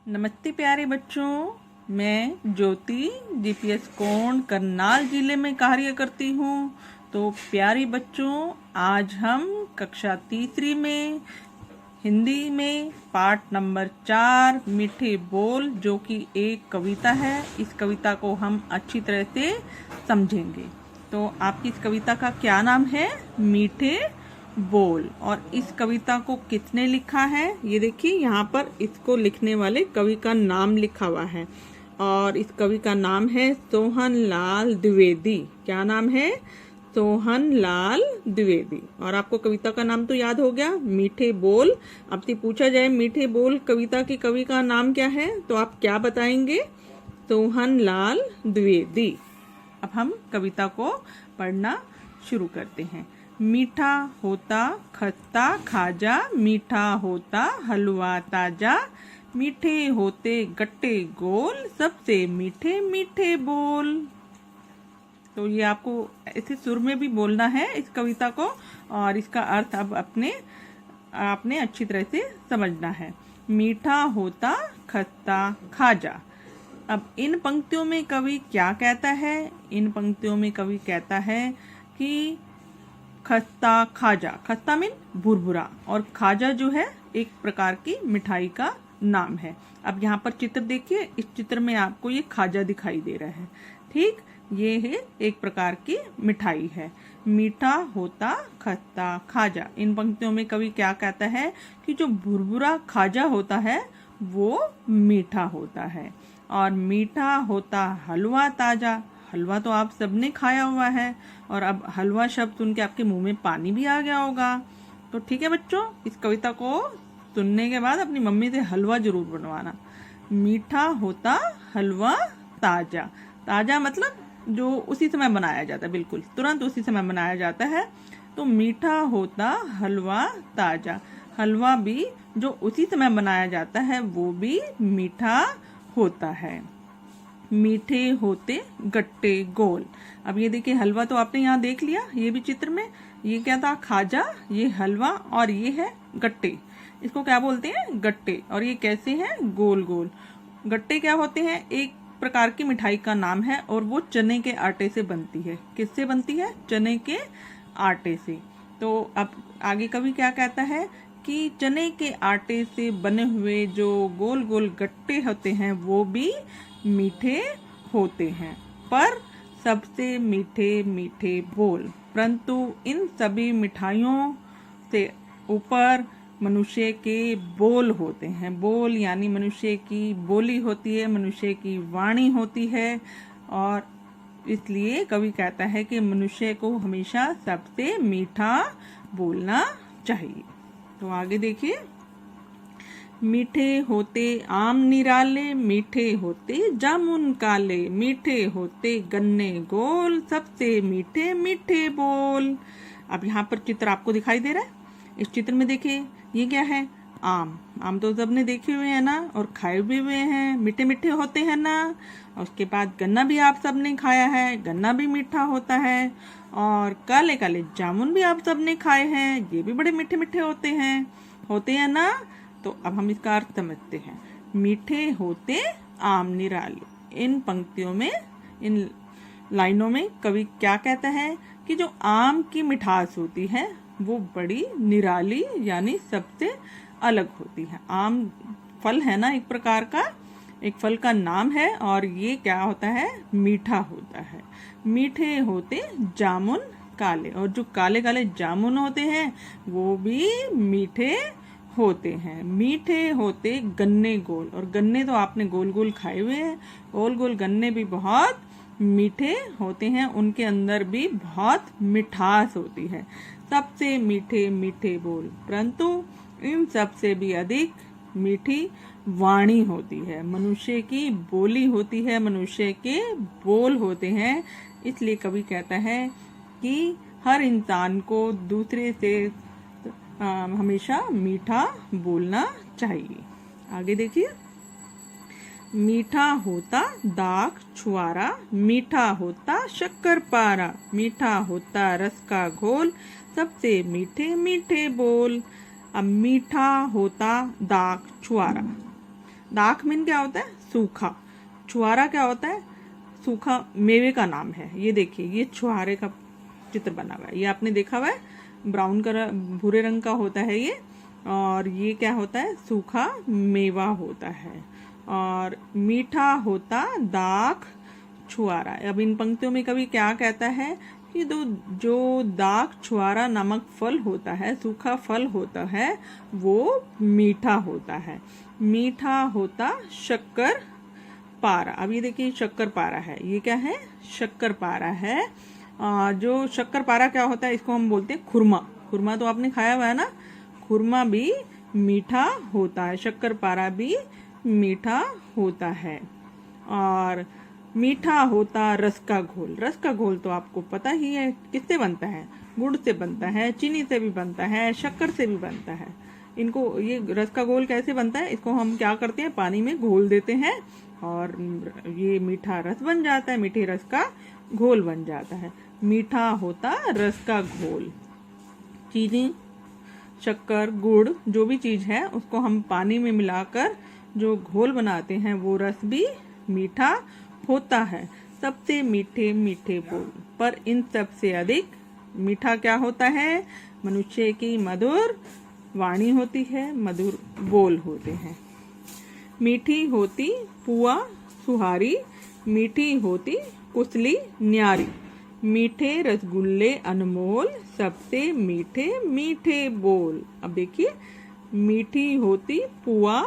नमस्ते प्यारे बच्चों, मैं ज्योति जीपीएस कोंड करनाल जिले में कार्य करती हूँ। तो प्यारे बच्चों, आज हम कक्षा तीसरी में हिंदी में पाठ नंबर 4 मीठे बोल, जो कि एक कविता है, इस कविता को हम अच्छी तरह से समझेंगे। तो आपकी इस कविता का क्या नाम है? मीठे बोल। और इस कविता को किसने लिखा है? ये देखिए, यहाँ पर इसको लिखने वाले कवि का नाम लिखा हुआ है और इस कवि का नाम है सोहन लाल द्विवेदी। क्या नाम है? सोहन लाल द्विवेदी। और आपको कविता का नाम तो याद हो गया, मीठे बोल। आपसे पूछा जाए मीठे बोल कविता के कवि का नाम क्या है, तो आप क्या बताएंगे? सोहन लाल द्विवेदी। अब हम कविता को पढ़ना शुरू करते हैं। मीठा होता खस्ता खाजा, मीठा होता हलवा ताजा, मीठे होते गट्टे गोल, सबसे मीठे मीठे बोल। तो ये आपको ऐसे सुर में भी बोलना है इस कविता को, और इसका अर्थ अब आपने अच्छी तरह से समझना है। मीठा होता खस्ता खाजा। अब इन पंक्तियों में कवि क्या कहता है? इन पंक्तियों में कवि कहता है कि खस्ता खाजा, खस्ता मीन भुरभुरा, और खाजा जो है एक प्रकार की मिठाई का नाम है। अब यहाँ पर चित्र देखिए, इस चित्र में आपको ये खाजा दिखाई दे रहा है। ठीक, ये है एक प्रकार की मिठाई है। मीठा होता खस्ता खाजा। इन पंक्तियों में कवि क्या कहता है कि जो भुरभुरा खाजा होता है वो मीठा होता है, और मीठा होता हलवा ताजा। हलवा तो आप सबने खाया हुआ है, और अब हलवा शब्द सुन के आपके मुंह में पानी भी आ गया होगा। तो ठीक है बच्चों, इस कविता को सुनने के बाद अपनी मम्मी से हलवा जरूर बनवाना। मीठा होता हलवा ताजा। ताजा मतलब जो उसी समय बनाया जाता है, बिल्कुल तुरंत उसी समय बनाया जाता है। तो मीठा होता हलवा ताजा। हलवा भी जो उसी समय बनाया जाता है वो भी मीठा होता है। मीठे होते गट्टे गोल। अब ये देखिए, हलवा तो आपने यहाँ देख लिया, ये भी चित्र में। ये क्या था? खाजा, ये हलवा, और ये है गट्टे। इसको क्या बोलते हैं? गट्टे। और ये कैसे हैं? गोल गोल। गट्टे क्या होते हैं? एक प्रकार की मिठाई का नाम है, और वो चने के आटे से बनती है। किससे बनती है? चने के आटे से। तो अब आगे कवि क्या कहता है कि चने के आटे से बने हुए जो गोल गोल गट्टे होते हैं वो भी मीठे होते हैं, पर सबसे मीठे मीठे बोल। परंतु इन सभी मिठाइयों से ऊपर मनुष्य के बोल होते हैं। बोल यानी मनुष्य की बोली होती है, मनुष्य की वाणी होती है, और इसलिए कवि कहता है कि मनुष्य को हमेशा सबसे मीठा बोलना चाहिए। तो आगे देखिए, मीठे होते आम निराले, मीठे होते जामुन काले, मीठे होते गन्ने गोल, सबसे मीठे मीठे बोल। अब यहाँ पर चित्र आपको दिखाई दे रहा है। इस चित्र में देखिए, ये क्या है? आम। आम तो सबने देखे हुए हैं ना, और खाए भी हुए हैं, मीठे मीठे होते हैं ना। और उसके बाद गन्ना भी आप सबने खाया है, गन्ना भी मीठा होता है। और काले काले जामुन भी आप सबने खाए हैं, ये भी बड़े मीठे मीठे होते हैं ना। तो अब हम इसका अर्थ समझते हैं। मीठे होते आम निराले। इन पंक्तियों में, इन लाइनों में कवि क्या कहता है कि जो आम की मिठास होती है वो बड़ी निराली यानी सबसे अलग होती है। आम फल है ना, एक प्रकार का, एक फल का नाम है, और ये क्या होता है? मीठा होता है। मीठे होते जामुन काले, और जो काले काले जामुन होते हैं वो भी मीठे होते हैं। मीठे होते गन्ने गोल, और गन्ने तो आपने गोल गोल खाए हुए हैं। गोल गोल गन्ने भी बहुत मीठे होते हैं, उनके अंदर भी बहुत मिठास होती है। सबसे मीठे मीठे बोल, परंतु इन सबसे भी अधिक मीठी वाणी होती है। मनुष्य की बोली होती है, मनुष्य के बोल होते हैं। इसलिए कवि कहता है कि हर इंसान को दूसरे से हमेशा मीठा बोलना चाहिए। आगे देखिए, मीठा होता दाख छुआरा, मीठा होता शक्कर पारा, मीठा होता रस का घोल, सबसे मीठे मीठे बोल। अब मीठा होता दाख छुआरा। दाख मीन क्या होता है? सूखा। छुआरा क्या होता है? सूखा मेवे का नाम है। ये देखिए, ये छुहारे का चित्र बना हुआ है, ये आपने देखा हुआ है, ब्राउन कलर भूरे रंग का होता है ये। और ये क्या होता है? सूखा मेवा होता है। और मीठा होता दाख छुआरा। अब इन पंक्तियों में कवि क्या कहता है कि जो दाख छुआरा नामक फल होता है, सूखा फल होता है, वो मीठा होता है। मीठा होता शक्कर पारा। अब ये देखिए, शक्कर पारा है, ये क्या है? शक्कर पारा है। जो शक्कर पारा क्या होता है? इसको हम बोलते हैं खुरमा। खुरमा तो आपने खाया हुआ है ना? खुरमा भी मीठा होता है, शक्कर पारा भी मीठा होता है। और मीठा होता रस का घोल। रस का घोल तो आपको पता ही है किससे बनता है? गुड़ से बनता है, चीनी से भी बनता है, शक्कर से भी बनता है। इनको, ये रस का घोल कैसे बनता है? इसको हम क्या करते हैं? पानी में घोल देते हैं और ये मीठा रस बन जाता है, मीठे रस का घोल बन जाता है। मीठा होता रस का घोल। चीनी, शक्कर, गुड़, जो भी चीज है उसको हम पानी में मिलाकर जो घोल बनाते हैं वो रस भी मीठा होता है। सबसे मीठे मीठे बोल, पर इन सब से अधिक मीठा क्या होता है? मनुष्य की मधुर वाणी होती है, मधुर बोल होते हैं। मीठी होती पुआ सुहारी, मीठी होती कुसली न्यारी, मीठे रसगुल्ले अनमोल, सबसे मीठे मीठे बोल। अब देखिए, मीठी होती पुआ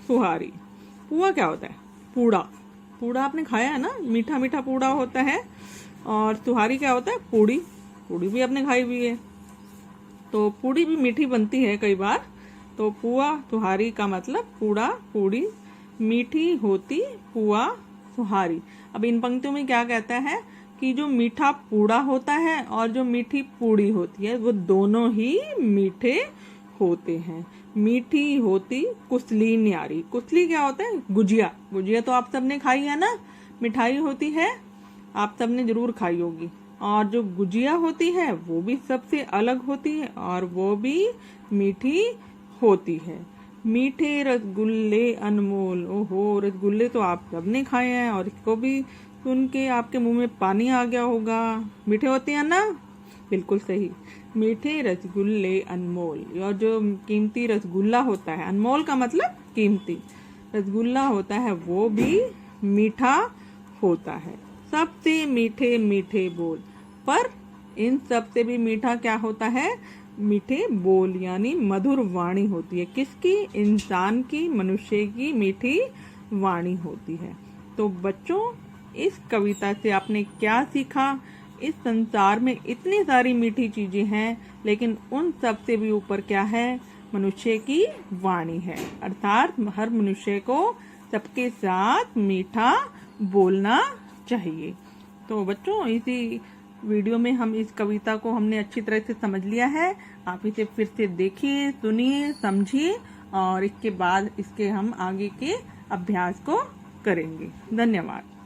सुहारी। पुआ क्या होता है? पूड़ा। पूड़ा आपने खाया है ना? मीठा मीठा पूड़ा होता है। और सुहारी क्या होता है? पूड़ी। पूड़ी भी आपने खाई हुई है। तो पूड़ी भी मीठी बनती है कई बार। तो पुआ सुहारी का मतलब पूड़ा पूड़ी। मीठी होती पुआ सुहारी। अब इन पंक्तियों में क्या कहता है कि जो मीठा पूड़ा होता है और जो मीठी पूड़ी होती है वो दोनों ही मीठे होते हैं। मीठी होती कुसली न्यारी। कुसली क्या होता है? गुजिया। गुजिया तो आप सबने खाई है ना? मिठाई होती है, आप सबने जरूर खाई होगी। और जो गुजिया होती है वो भी सबसे अलग होती है और वो भी मीठी होती है। मीठे रसगुल्ले अनमोल। ओहो, रसगुल्ले तो आप सबने खाए हैं और इसको भी सुन के आपके मुंह में पानी आ गया होगा। मीठे होते हैं ना? बिल्कुल सही, मीठे रसगुल्ले अनमोल। और जो कीमती रसगुल्ला होता है, अनमोल का मतलब कीमती रसगुल्ला होता है, वो भी मीठा होता है। सबसे मीठे मीठे बोल, पर इन सब से भी मीठा क्या होता है? मीठे बोल, यानी मधुर वाणी होती है। किसकी? इंसान की, मनुष्य की मीठी वाणी होती है। तो बच्चों, इस कविता से आपने क्या सीखा? इस संसार में इतनी सारी मीठी चीजें हैं, लेकिन उन सब से भी ऊपर क्या है? मनुष्य की वाणी है। अर्थात हर मनुष्य को सबके साथ मीठा बोलना चाहिए। तो बच्चों, इसी वीडियो में हम इस कविता को हमने अच्छी तरह से समझ लिया है। आप इसे फिर से देखिए, सुनिए, समझिए और इसके बाद इसके हम आगे के अभ्यास को करेंगे। धन्यवाद।